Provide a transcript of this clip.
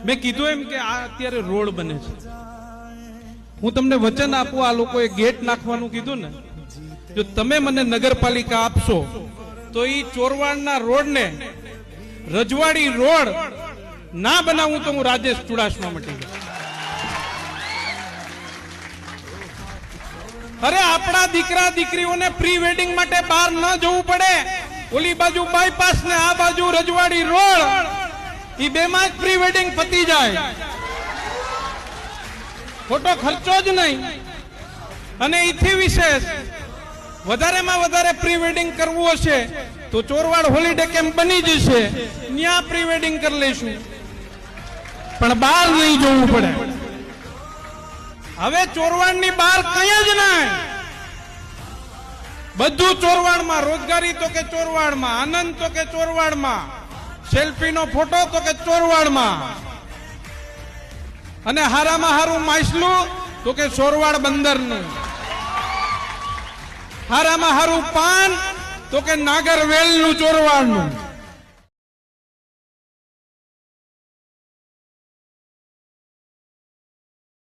મેં કીધું એમ કે આ અત્યારે રોડ બને છે, હું તમને વચન આપું, આ લોકોએ ગેટ નાખવાનું કીધું ને, જો તમે મને નગરપાલિકા આપશો તો ઈ ચોરવાડના રોડ ને રજવાડી રોડ ના બનાવું તો હું રાજેશ ચુડાસમા મટી ગયો. અરે આપણા દીકરા દીકરીઓને પ્રી વેડિંગ માટે બહાર ન જવું પડે. ઓલી બાજુ બાયપાસ ને આ બાજુ રજવાડી રોડ, ઈ બેમાં જ પ્રી વેડિંગ પતી જાય, ખોટો ખર્ચો જ નહીં. અને ઈથી વિશેષ વધારેમાં વધારે પ્રી વેડિંગ કરવું હશે તો ચોરવાડ હોલિડે કેમ્પ બની જશે, ત્યાં પ્રી વેડિંગ કરી લઈશું, પણ બહાર નહીં જવું પડે. હવે ચોરવાડની બહાર કઈ જ નહીં, બધું ચોરવાડમાં. રોજગારી તો કે ચોરવાડમાં, આનંદ તો કે ચોરવાડમાં, સેલ્ફીનો ફોટો તો કે ચોરવાડમાં, અને હારામાં હારું માછલું તો કે ચોરવાડ બંદરનું, હારામાં હારું પાન તો કે નાગરવેલનું ચોરવાડનું.